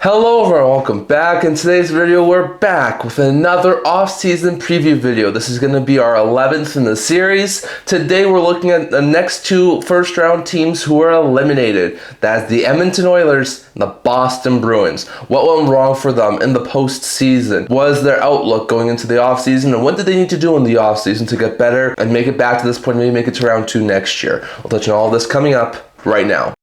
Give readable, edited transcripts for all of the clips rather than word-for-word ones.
Hello everyone, welcome back. In today's video, we're back with another off-season preview video. This is going to be our 11th in the series. Today we're looking at the next two first-round teams who were eliminated. That's the Edmonton Oilers and the Boston Bruins. What went wrong for them in the postseason? What is their outlook going into the off-season? And what did they need to do in the off-season to get better and make it back to this point, maybe make it to round 2 next year? We'll touch on all this coming up right now.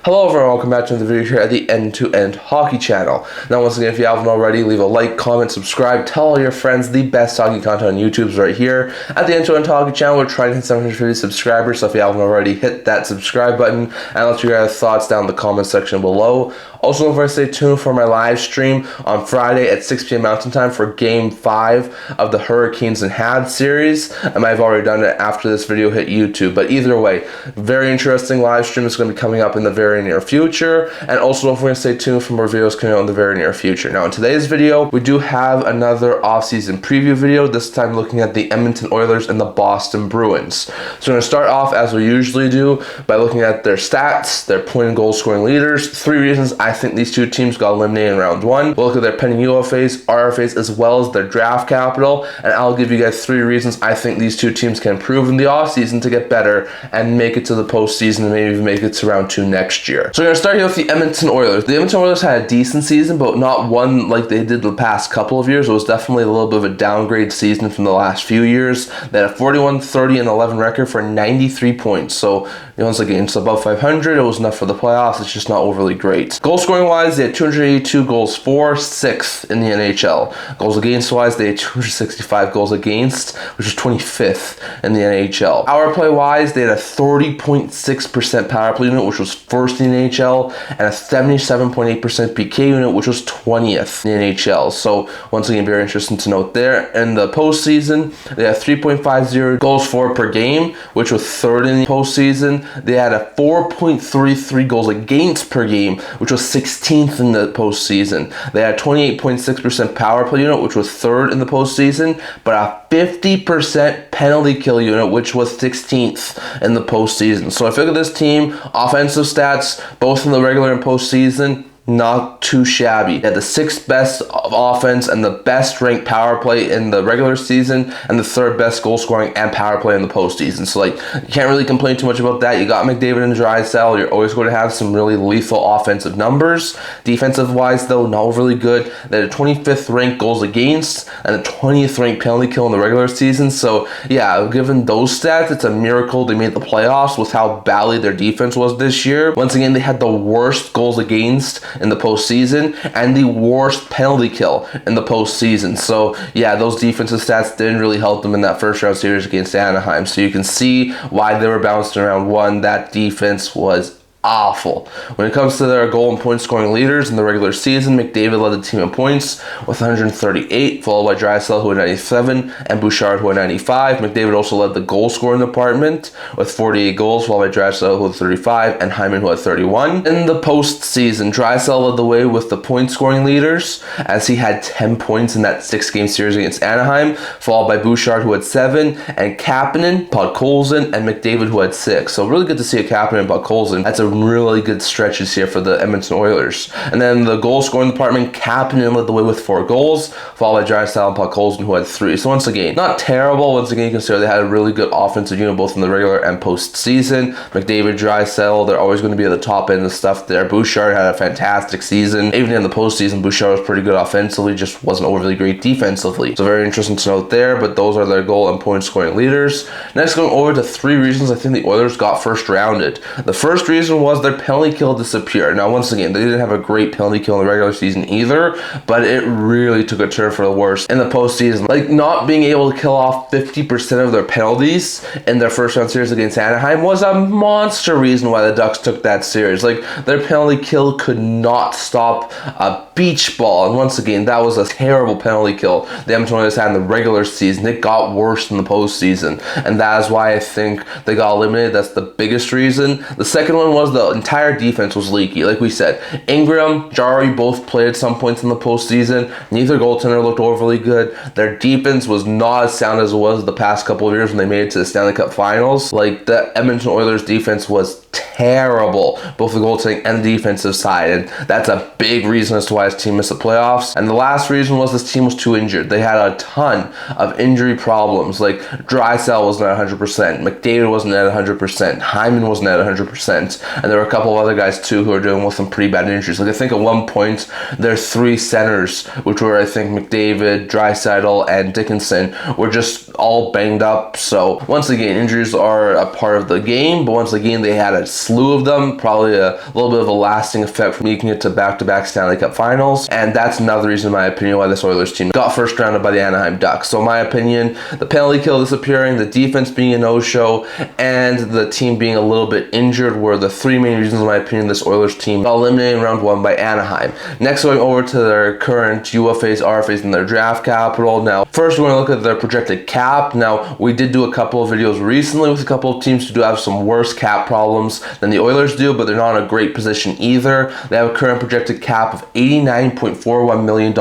Hello everyone, welcome back to the video here at the End-to-End Hockey channel. Now once again, if you haven't already, leave a like, comment, subscribe, tell all your friends the best hockey content on YouTube is right here at the End-to-End Hockey channel. We're trying to hit 750 subscribers, so if you haven't already, hit that subscribe button and let your guys' thoughts down in the comment section below. Also, don't forget to stay tuned for my live stream on Friday at 6 p.m. Mountain Time for Game 5 of the Hurricanes and Habs series. I might have already done it after this video hit YouTube, but either way, very interesting live stream is going to be coming up in the very near future. And also, don't forget to stay tuned for more videos coming out in the very near future. Now, in today's video, we do have another off-season preview video, this time looking at the Edmonton Oilers and the Boston Bruins. So we're going to start off, as we usually do, by looking at their stats, their point and goal scoring leaders. 3 reasons I think these two teams got eliminated in round 1. We'll look at their pending UFAs, RFAs, as well as their draft capital, and I'll give you guys 3 reasons I think these two teams can improve in the offseason to get better and make it to the postseason and maybe even make it to round 2 next year. So we're going to start here with the Edmonton Oilers. The Edmonton Oilers had a decent season, but not one like they did the past couple of years. It was definitely a little bit of a downgrade season from the last few years. They had a 41, 30, and 11 record for 93 points. So once again, it's above 500. It was enough for the playoffs. It's just not overly great. Goal scoring wise, they had 282 goals for, 6th in the NHL. Goals against wise, they had 265 goals against, which was 25th in the NHL. Power play wise, they had a 30.6% power play unit, which was 1st in the NHL, and a 77.8% PK unit, which was 20th in the NHL. So once again, very interesting to note there. In the postseason, they had 3.50 goals for per game, which was 3rd in the postseason. They had a 4.33 goals against per game, which was 16th in the postseason. They had 28.6% power play unit, which was 3rd in the postseason, but a 50% penalty kill unit, which was 16th in the postseason. So if you look at this team, offensive stats, both in the regular and postseason, not too shabby. They had the 6th best of offense and the best ranked power play in the regular season and the 3rd best goal scoring and power play in the postseason. So you can't really complain too much about that. You got McDavid and Draisaitl. You're always going to have some really lethal offensive numbers. Defensive wise though, not really good. They had a 25th ranked goals against and a 20th ranked penalty kill in the regular season. So yeah, given those stats, it's a miracle they made the playoffs with how badly their defense was this year. Once again, they had the worst goals against in the postseason and the worst penalty kill in the postseason. So yeah, those defensive stats didn't really help them in that first round series against Anaheim. So you can see why they were bouncing around 1. That defense was awful. When it comes to their goal and point scoring leaders in the regular season, McDavid led the team in points with 138, followed by Draisaitl who had 97 and Bouchard who had 95. McDavid also led the goal scoring department with 48 goals, followed by Draisaitl who had 35 and Hyman who had 31. In the postseason, Draisaitl led the way with the point scoring leaders as he had 10 points in that 6-game series against Anaheim, followed by Bouchard who had 7 and Kapanen, Podkolzin, and McDavid who had 6. So really good to see a Kapanen and Podkolzin. That's a really good stretches here for the Edmonton Oilers. And then the goal scoring department, Kapanen led the way with 4 goals, followed by Draisaitl and Podkolzin who had 3. So once again, not terrible. Once again, you consider they had a really good offensive unit both in the regular and postseason. McDavid, Draisaitl, they're always going to be at the top end of stuff there. Bouchard had a fantastic season. Even in the postseason, Bouchard was pretty good offensively, just wasn't overly great defensively. So very interesting to note there, but those are their goal and point scoring leaders. Next, going over to 3 reasons I think the Oilers got first rounded. The first reason was their penalty kill disappeared. Now, once again, they didn't have a great penalty kill in the regular season either, but it really took a turn for the worse in the postseason. Not being able to kill off 50% of their penalties in their first round series against Anaheim was a monster reason why the Ducks took that series. Their penalty kill could not stop a beach ball, and once again, that was a terrible penalty kill the Edmonton Oilers had in the regular season. It got worse in the postseason, and that is why I think they got eliminated. That's the biggest reason. The second one was the entire defense was leaky. Like we said, Ingram, Jari both played at some points in the postseason. Neither goaltender looked overly good. Their defense was not as sound as it was the past couple of years when they made it to the Stanley Cup Finals. Like, the Edmonton Oilers defense was terrible, both the goaltending and the defensive side, and that's a big reason as to why this team missed the playoffs. And the last reason was this team was too injured. They had a ton of injury problems. Like, Draisaitl wasn't at 100%, McDavid wasn't at 100%, Hyman wasn't at 100%, and there were a couple of other guys too who were dealing with some pretty bad injuries. Like, I think at one point their three centers, which were I think McDavid, Draisaitl, and Dickinson, were just all banged up. So once again, injuries are a part of the game, but once again they had a slew of them, probably a little bit of a lasting effect from making it to back-to-back Stanley Cup Finals, and that's another reason in my opinion why this Oilers team got first rounded by the Anaheim Ducks. So in my opinion, the penalty kill disappearing, the defense being a no-show, and the team being a little bit injured were the three main reasons in my opinion this Oilers team got eliminated in round one by Anaheim. Next, going over to their current UFAs, RFAs, and their draft capital. Now, first we're going to look at their projected cap. Now, we did do a couple of videos recently with a couple of teams who do have some worse cap problems than the Oilers do, but they're not in a great position either. They have a current projected cap of $89.41 million,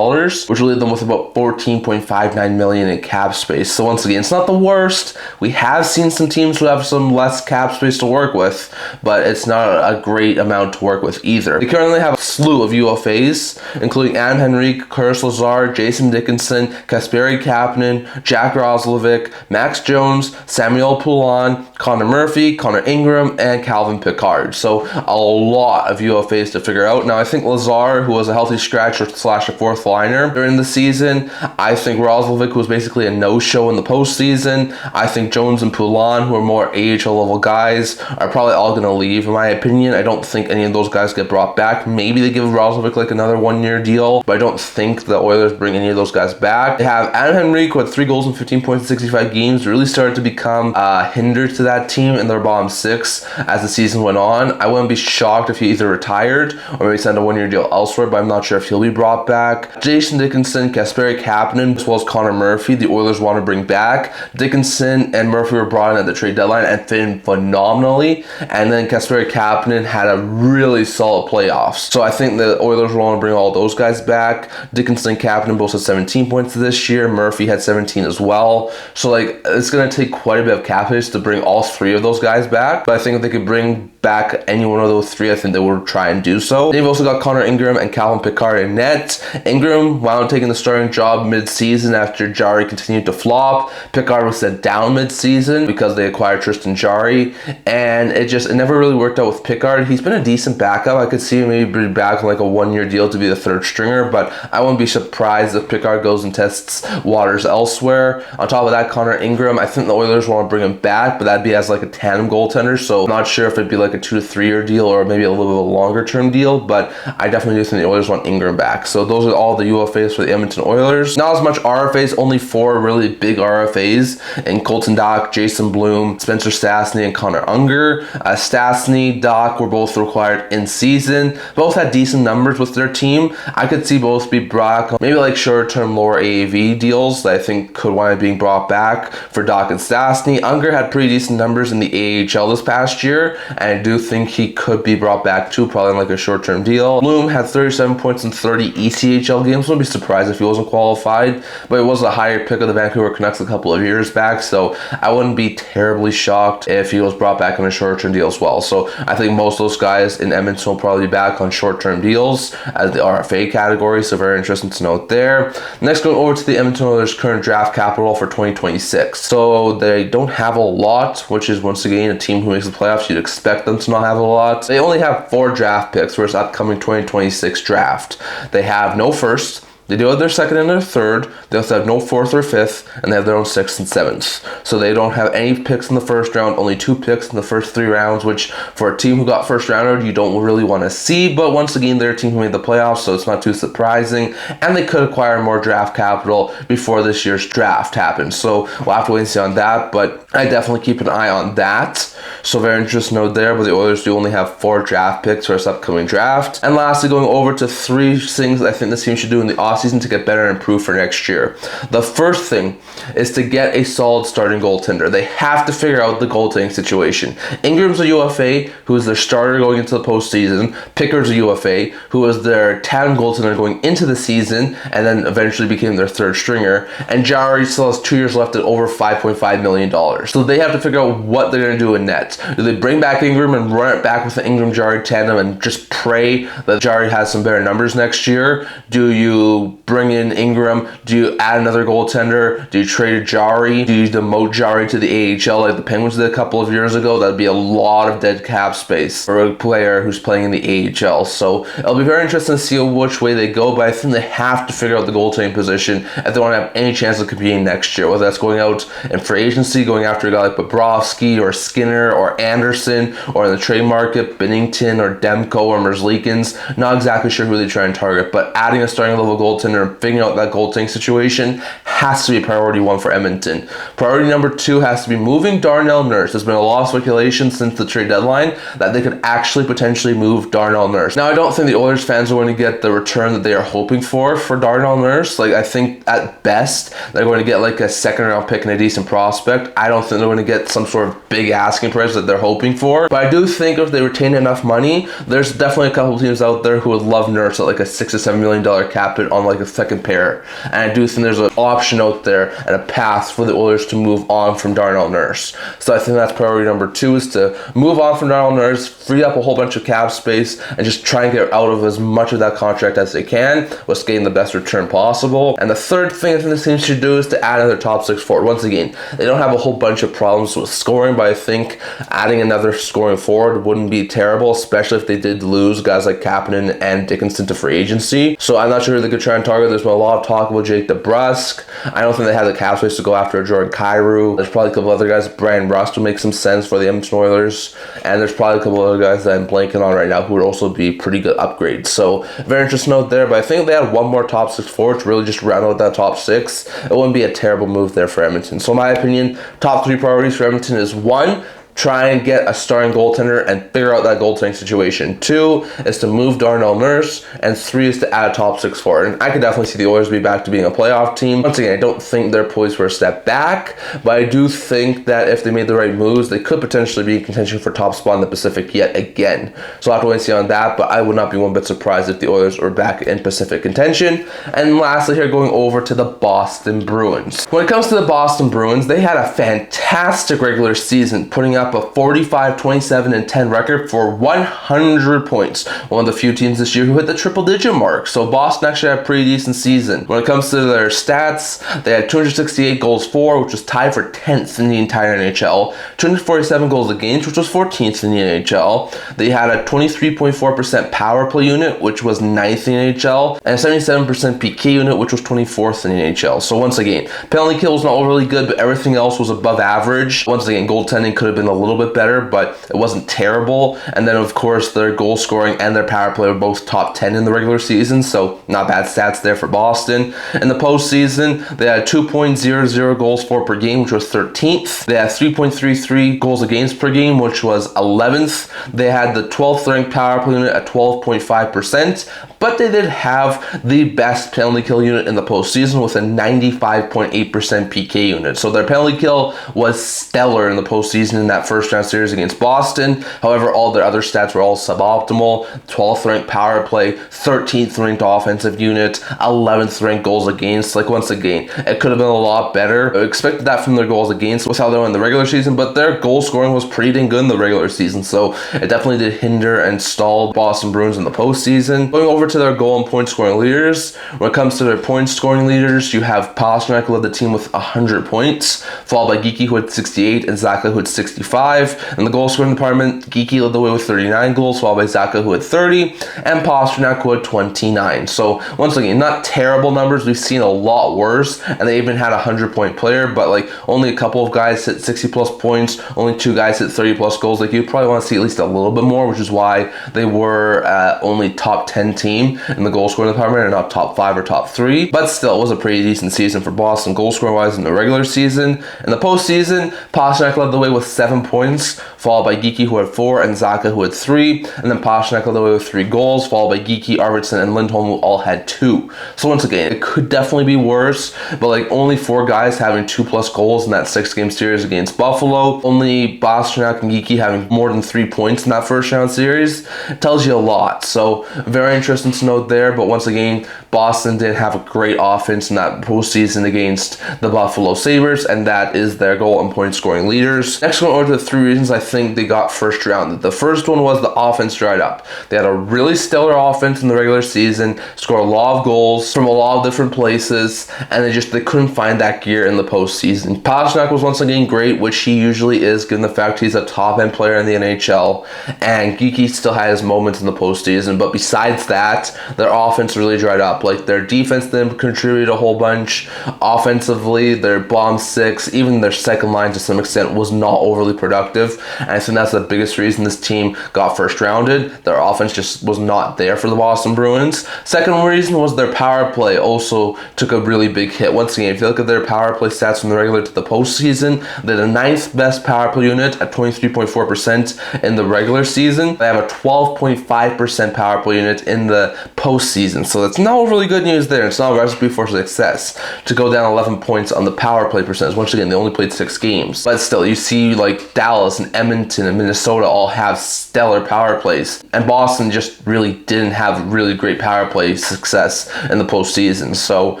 which will leave them with about $14.59 million in cap space. So once again, it's not the worst. We have seen some teams who have some less cap space to work with, but it's not a great amount to work with either. They currently have a slew of UFAs, including Adam Henrique, Curtis Lazar, Jason Dickinson, Kasperi Kapanen, Jack Roslovic, Max Jones, Samuel Poulin, Connor Murphy, Connor Ingram, and Calvin Pickard. So a lot of UFAs to figure out. Now, I think Lazar, who was a healthy scratch slash a fourth liner during the season. I think Roslovic, who was basically a no-show in the postseason. I think Jones and Poulin, who are more AHL level guys, are probably all going to leave, in my opinion. I don't think any of those guys get brought back. Maybe they give Roslovic like another one-year deal, but I don't think the Oilers bring any of those guys back. They have Adam Henrique, who had 3 goals in 15 points in 65 games, really started to become a hinder to that team in their bottom 6 as the season went on. I wouldn't be shocked if he either retired or maybe signed a one-year deal elsewhere, but I'm not sure if he'll be brought back. Jason Dickinson, Kasperi Kapanen, as well as Connor Murphy, the Oilers want to bring back. Dickinson and Murphy were brought in at the trade deadline and fit in phenomenally, and then Kasperi Kapanen had a really solid playoffs. So I think the Oilers will want to bring all those guys back. Dickinson and Kapanen both had 17 points this year. Murphy had 17 as well. So like, it's going to take quite a bit of cap space to bring all 3 of those guys back, but I think if they could bring back any one of those 3, I think they would try and do so. They've also got Connor Ingram and Calvin Pickard in net. Ingram wound up taking the starting job mid-season after Jarry continued to flop. Pickard was sent down mid-season because they acquired Tristan Jarry, and it never really worked out with Pickard. He's been a decent backup. I could see him maybe bring back like a one-year deal to be the 3rd stringer, but I wouldn't be surprised if Pickard goes and tests waters elsewhere. On top of that, Connor Ingram, I think the Oilers want to bring him back, but that'd be as like a tandem goaltender, so I'm not sure if it'd be like a 2 to 3 year deal or maybe a little bit of a longer term deal, but I definitely do think the Oilers want Ingram back. So those are all the UFAs for the Edmonton Oilers. Not as much RFAs, only 4 really big RFAs, and Colton Dach, Jason Bloom, Spencer Stastny, and Connor Unger. Stastny, Dach were both required in season. Both had decent numbers with their team. I could see both be brought on maybe like short term lower AAV deals that I think could wind up being brought back for Dach and Stastny. Unger had pretty decent numbers in the AHL this past year, and I do think he could be brought back too, probably in like a short-term deal. Bloom had 37 points in 30 ECHL games. Wouldn't be surprised if he wasn't qualified, but it was a higher pick of the Vancouver Canucks a couple of years back, so I wouldn't be terribly shocked if he was brought back on a short-term deal as well. So I think most of those guys in Edmonton will probably be back on short-term deals as the RFA category, so very interesting to note there. Next, going over to the Edmonton Oilers' current draft capital for 2026. So they don't have a lot, which is once again a team who makes the playoffs. You'd expect them to not have a lot. They only have 4 draft picks for this upcoming 2026 draft. They have no first. They do have their 2nd and their 3rd. They also have no 4th or 5th, and they have their own 6th and 7th. So they don't have any picks in the first round, only 2 picks in the first 3 rounds, which for a team who got first rounder, you don't really want to see. But once again, they're a team who made the playoffs, so it's not too surprising. And they could acquire more draft capital before this year's draft happens. So we'll have to wait and see on that, but I definitely keep an eye on that. So very interesting note there, but the Oilers do only have 4 draft picks for this upcoming draft. And lastly, going over to 3 things I think this team should do in the offseason offseason to get better and improve for next year. The first thing is to get a solid starting goaltender. They have to figure out the goaltending situation. Ingram's a UFA, who is their starter going into the postseason. Pickard's a UFA, who was their tandem goaltender going into the season, and then eventually became their third stringer. And Jarry still has 2 years left at over $5.5 million. So they have to figure out what they're going to do in net. Do they bring back Ingram and run it back with the Ingram-Jarry tandem and just pray that Jarry has some better numbers next year? Do you bring in Ingram? Do you add another goaltender? Do you trade Jarry? Do you demote Jarry to the AHL like the Penguins did a couple of years ago? That'd be a lot of dead cap space for a player who's playing in the AHL. So it'll be very interesting to see which way they go, but I think they have to figure out the goaltending position if they want to have any chance of competing next year, whether that's going out in free agency, going after a guy like Bobrovsky or Skinner or Anderson, or in the trade market, Binnington or Demko or Merzlikins. Not exactly sure who they try and target, but adding a starting level goaltender and figuring out that goaltending situation has to be priority one for Edmonton. Priority number two has to be moving Darnell Nurse. There's been a lot of speculation since the trade deadline that they could actually potentially move Darnell Nurse. Now, I don't think the Oilers fans are going to get the return that they are hoping for Darnell Nurse. Like, I think at best they're going to get like a second round pick and a decent prospect. I don't think they're going to get some sort of big asking price that they're hoping for. But I do think if they retain enough money, there's definitely a couple of teams out there who would love Nurse at like a $6 to $7 million cap hit on like a second pair. And I do think there's an option out there and a path for the Oilers to move on from Darnell Nurse. So I think that's priority number two, is to move on from Darnell Nurse, free up a whole bunch of cap space, and just try and get out of as much of that contract as they can, with getting the best return possible. And the third thing I think this team should do is to add another top six forward. Once again, they don't have a whole bunch of problems with scoring, but I think adding another scoring forward wouldn't be terrible, especially if they did lose guys like Kapanen and Dickinson to free agency. So I'm not sure who they could try and target. There's been a lot of talk about Jake DeBrusk. I don't think they have the cap space to go after Jordan Kyrou. There's probably a couple other guys. Brian Rust would make some sense for the Edmonton Oilers. And there's probably a couple other guys that I'm blanking on right now who would also be pretty good upgrades. So very interesting note there. But I think if they had one more top six forward to really just round out that top six, it wouldn't be a terrible move there for Edmonton. So in my opinion, top three priorities for Edmonton is one, try and get a starting goaltender and figure out that goaltending situation. Two is to move Darnell Nurse, and three is to add a top six forward. And I could definitely see the Oilers be back to being a playoff team. Once again, I don't think they're poised for a step back, but I do think that if they made the right moves, they could potentially be in contention for top spot in the Pacific yet again. So I'll have to wait and see on that, but I would not be one bit surprised if the Oilers were back in Pacific contention. And lastly here, going over to the Boston Bruins. When it comes to the Boston Bruins, they had a fantastic regular season, putting up a 45, 27, and 10 record for 100 points. One of the few teams this year who hit the triple-digit mark. So Boston actually had a pretty decent season. When it comes to their stats, they had 268 goals for, which was tied for 10th in the entire NHL. 247 goals against, which was 14th in the NHL. They had a 23.4% power play unit, which was 9th in the NHL, and a 77% PK unit, which was 24th in the NHL. So once again, penalty kill was not overly good, but everything else was above average. Once again, goaltending could have been a little bit better, but it wasn't terrible. And then of course their goal scoring and their power play were both top 10 in the regular season, so not bad stats there for Boston. In the postseason, they had 2.00 goals for per game, which was 13th. They had 3.33 goals against per game, which was 11th. They had the 12th ranked power play unit at 12.5%, but they did have the best penalty kill unit in the postseason with a 95.8% PK unit. So their penalty kill was stellar in the postseason in that first round series against Boston. However, all their other stats were all suboptimal. 12th ranked power play, 13th ranked offensive unit, 11th ranked goals against. Like, once again, it could have been a lot better. I expected that from their goals against with how they went in the regular season, but their goal scoring was pretty dang good in the regular season, so it definitely did hinder and stall Boston Bruins in the postseason. Going over to their goal and point scoring leaders, when it comes to their point scoring leaders, you have Pastrnak, who led the team with 100 points, followed by Geekie, who had 68, and Zacha, who had 65. In the goal scoring department, Geekie led the way with 39 goals, followed by Zacha, who had 30, and Pastrnak, who had 29. So once again, not terrible numbers. We've seen a lot worse, and they even had a 100-point player, but like only a couple of guys hit 60 plus points, only 2 guys hit 30 plus goals. Like, you probably want to see at least a little bit more, which is why they were only top 10 team in the goal scoring department and not top 5 or top 3. But still, it was a pretty decent season for Boston goal scoring wise in the regular season. In the postseason, Pastrnak led the way with 7 7 points, followed by Geekie, who had 4, and Zaka, who had 3, and then Pastrnak led the way with 3 goals, followed by Geekie, Arvidsson, and Lindholm, who all had 2. So once again, it could definitely be worse, but like only 4 guys having 2+ goals in that 6-game series against Buffalo, only Pastrnak and Geekie having more than 3 points in that first round series, it tells you a lot. So very interesting to note there, but once again, Boston did have a great offense in that postseason against the Buffalo Sabres, and that is their goal and point scoring leaders. Next, going over to the 3 reasons I think they got first rounded. The first one was the offense dried up. They had a really stellar offense in the regular season, scored a lot of goals from a lot of different places, and they couldn't find that gear in the postseason. Pastrnak was once again great, which he usually is, given the fact he's a top-end player in the NHL, and Geekie still had his moments in the postseason, but besides that, their offense really dried up. Like, their defense didn't contribute a whole bunch. Offensively, their bottom 6, even their second line to some extent, was not overly productive, and I think that's the biggest reason this team got first rounded. Their offense just was not there for the Boston Bruins. Second reason was their power play also took a really big hit. Once again, if you look at their power play stats from the regular to the postseason, they're the 9th best power play unit at 23.4% in the regular season. They have a 12.5% power play unit in the postseason, so that's not really good news there. It's not a recipe for success to go down 11 points on the power play percentage. Once again, they only played 6 games, but still, you see like Dallas and Edmonton and Minnesota all have stellar power plays, and Boston just really didn't have really great power play success in the postseason. So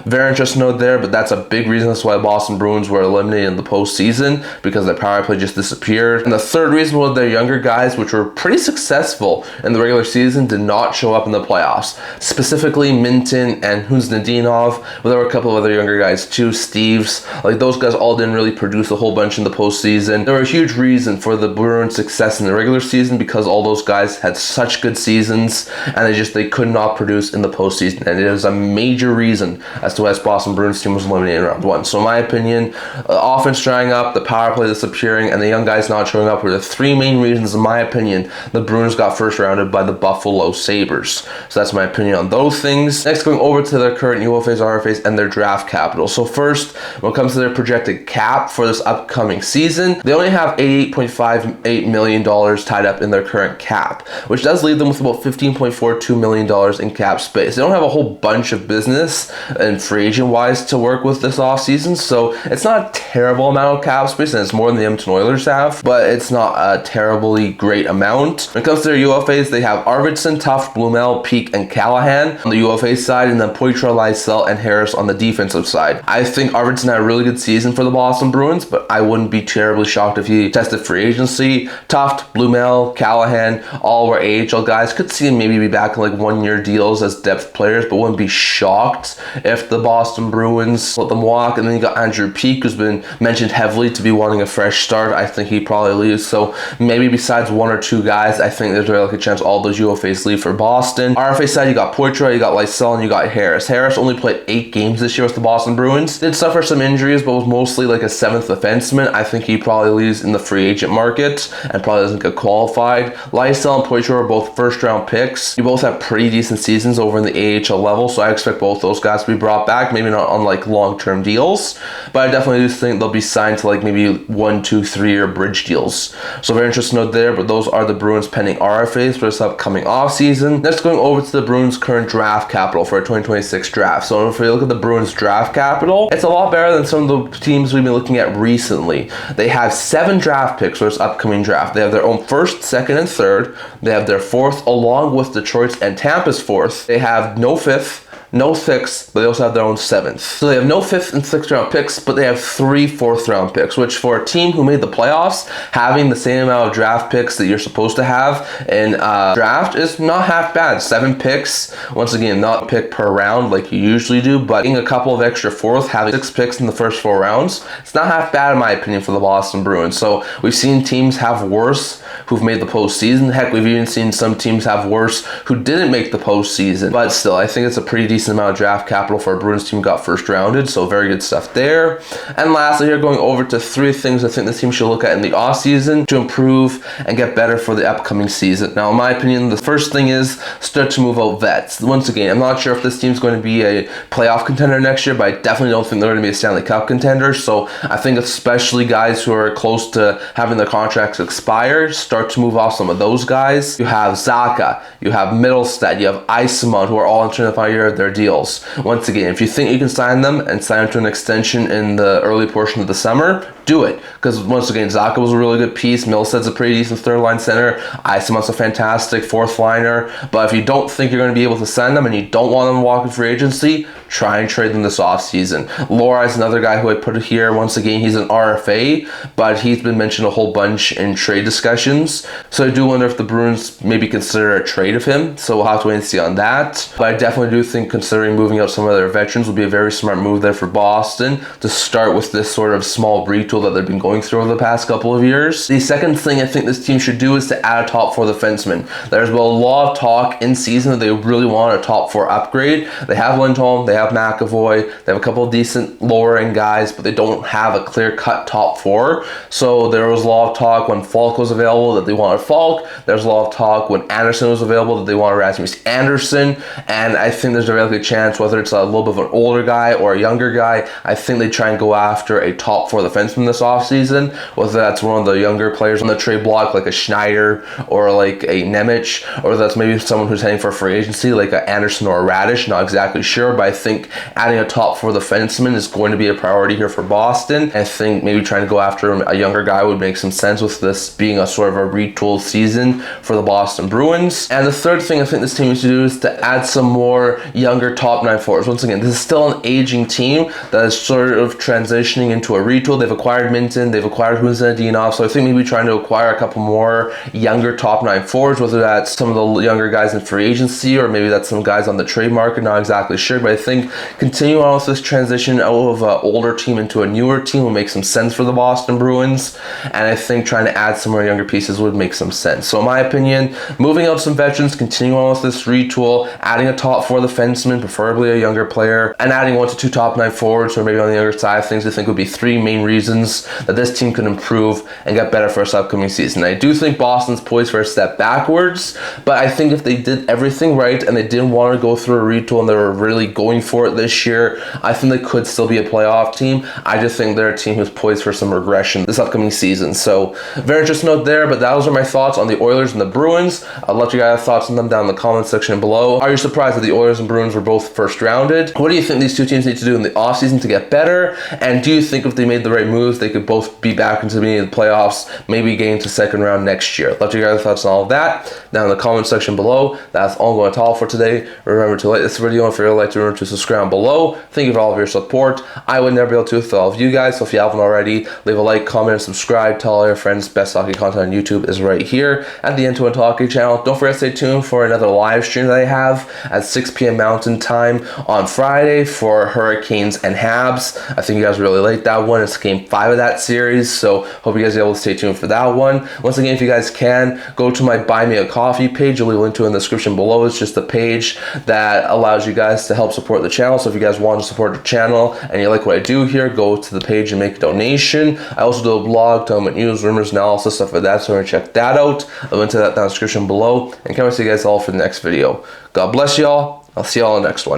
very interesting note there, but that's a big reason that's why Boston Bruins were eliminated in the postseason, because their power play just disappeared. And the third reason was their younger guys, which were pretty successful in the regular season, did not show up in the playoffs. Specifically Minton and Huznadinov, but there were a couple of other younger guys too, Steves. Like, those guys all didn't really produce a whole bunch in the postseason. They were a huge reason for the Bruins' success in the regular season, because all those guys had such good seasons, and they could not produce in the postseason, and it is a major reason as to why this Boston Bruins team was eliminated in round 1. So in my opinion, offense drying up, the power play disappearing, and the young guys not showing up were the 3 main reasons, in my opinion, the Bruins got first rounded by the Buffalo Sabres. So that's my opinion on those things. Next, going over to their current UFAs, RFAs, and their draft capital. So first, when it comes to their projected cap for this upcoming season, they only have $88.58 million tied up in their current cap, which does leave them with about $15.42 million in cap space. They don't have a whole bunch of business and free agent wise to work with this offseason, so it's not a terrible amount of cap space, and it's more than the Edmonton Oilers have, but it's not a terribly great amount. When it comes to their UFAs, they have Arvidsson, Tuft, Blumel, Peak, and Callahan on the UFA side, and then Poitras, Lysell, and Harris on the defensive side. I think Arvidsson had a really good season for the Boston Bruins, but I wouldn't be terribly shocked if he tested free agency. Tuft, Blumel, Callahan, all were AHL guys. Could see him maybe be back in like 1-year deals as depth players, but wouldn't be shocked if the Boston Bruins let them walk. And then you got Andrew Peak, who's been mentioned heavily to be wanting a fresh start. I think he probably leaves. So maybe besides 1 or 2 guys, I think there's really like a chance all those UFAs leave for Boston. RFA side, you got Poitras, you got Lysell, and you got Harris. Harris only played 8 games this year with the Boston Bruins. Did suffer some injuries, but was mostly like a 7th defenseman. I think he probably leaves in the free agent market and probably doesn't get qualified. Lysell and Poitras are both first-round picks. You both have pretty decent seasons over in the AHL level, so I expect both those guys to be brought back. Maybe not on like long-term deals, but I definitely do think they'll be signed to like maybe 1, 2, 3-year bridge deals. So very interesting note there, but those are the Bruins pending RFAs for this upcoming offseason. Next, going over to the Bruins' current draft capital for a 2026 draft. So if we look at the Bruins draft capital, it's a lot better than some of the teams we've been looking at recently. They have 7 draft picks for this upcoming draft. They have their own 1st, 2nd, and 3rd. They have their 4th, along with Detroit's and Tampa's 4th. They have no 5th, no 6th, but they also have their own 7th. So they have no 5th and 6th round picks, but they have 3 4th round picks, which for a team who made the playoffs, having the same amount of draft picks that you're supposed to have in draft is not half bad. 7 picks, once again, not a pick per round like you usually do, but getting a couple of extra 4th, having 6 picks in the first 4 rounds, it's not half bad in my opinion for the Boston Bruins. So we've seen teams have worse who've made the postseason. Heck, we've even seen some teams have worse who didn't make the postseason. But still, I think it's a pretty decent amount of draft capital for a Bruins team who got first rounded, so very good stuff there. And lastly, here going over to 3 things I think this team should look at in the offseason to improve and get better for the upcoming season. Now, in my opinion, the first thing is start to move out vets. Once again, I'm not sure if this team's going to be a playoff contender next year, but I definitely don't think they're going to be a Stanley Cup contender. So I think especially guys who are close to having their contracts expire, start to move off some of those guys. You have Zacha, you have Middlestead, you have Isamont, who are all entering the final year of their deals. Once again, if you think you can sign them and sign them to an extension in the early portion of the summer, do it. Because once again, Zacha was a really good piece. Middlestead's a pretty decent third line center. Isamont's a fantastic fourth liner. But if you don't think you're going to be able to sign them and you don't want them to walk in free agency, try and trade them this offseason. Lohrei is another guy who I put here. Once again, he's an RFA, but he's been mentioned a whole bunch in trade discussions. So I do wonder if the Bruins maybe consider a trade of him. So we'll have to wait and see on that. But I definitely do think considering moving out some of their veterans would be a very smart move there for Boston to start with this sort of small retool that they've been going through over the past couple of years. The second thing I think this team should do is to add a top 4 defenseman. There's been a lot of talk in season that they really want a top 4 upgrade. They have Lindholm, they have McAvoy, they have a couple of decent lower end guys, but they don't have a clear-cut top 4. So there was a lot of talk when Falk was available that they wanted Falk. There's a lot of talk when Anderson was available that they wanted Rasmus Anderson. And I think there's a very good chance, whether it's a little bit of an older guy or a younger guy, I think they try and go after a top 4 defenseman this offseason, whether that's one of the younger players on the trade block like a Schneider or like a Nemec, or that's maybe someone who's heading for free agency like a Anderson or a Radish. Not exactly sure, but I think adding a top 4 defenseman is going to be a priority here for Boston. I think maybe trying to go after a younger guy would make some sense with this being a sort of a retooled season for the Boston Bruins. And the third thing I think this team needs to do is to add some more younger top 9 forwards. Once again, this is still an aging team that is sort of transitioning into a retool. They've acquired Minton, they've acquired Huzinadinov, so I think maybe trying to acquire a couple more younger top 9 forwards, whether that's some of the younger guys in free agency or maybe that's some guys on the trade market, not exactly sure, but I think continuing on with this transition out of an older team into a newer team will make some sense for the Boston Bruins, and I think trying to add some more younger pieces would make some sense. So in my opinion, moving out some veterans, continuing on with this retool, adding a top 4 defenseman, preferably a younger player, and adding 1 to 2 top 9 forwards, or maybe on the younger side of things, I think would be 3 main reasons that this team can improve and get better for this upcoming season. I do think Boston's poised for a step backwards, but I think if they did everything right and they didn't want to go through a retool and they were really going for it this year, I think they could still be a playoff team. I just think they're a team who's poised for some regression this upcoming season. So very interesting note there, but those are my thoughts on the Oilers and the Bruins. I'll let you guys have thoughts on them down in the comment section below. Are you surprised that the Oilers and Bruins were both first rounded? What do you think these two teams need to do in the offseason to get better? And do you think if they made the right moves, they could both be back into the playoffs, maybe getting to second round next year? Let you guys have thoughts on all of that down in the comment section below. That's all I'm going to talk for today. Remember to like this video, and if you're like to remember to subscribe below. Thank you for all of your support. I would never be able to with all of you guys, so if you haven't already, leave a like, comment, and subscribe. Tell all your friends best hockey content on YouTube is right here at the End-to-End Hockey channel. Don't forget to stay tuned for another live stream that I have at 6 p.m. Mountain Time on Friday for Hurricanes and Habs. I think you guys really like that one. It's game 5 of that series, so hope you guys are able to stay tuned for that one. Once again, if you guys can, go to my Buy Me a Coffee page. I'll leave a link to it in the description below. It's just a page that allows you guys to help support the channel. So if you guys want to support the channel and you like what I do here, go to the page and make a donation. I also do a blog, talking about news, rumors, analysis, stuff like that, so check that out. I'll link to that down in the description below. And can't wait to see you guys all for the next video. God bless y'all. I'll see y'all in the next one.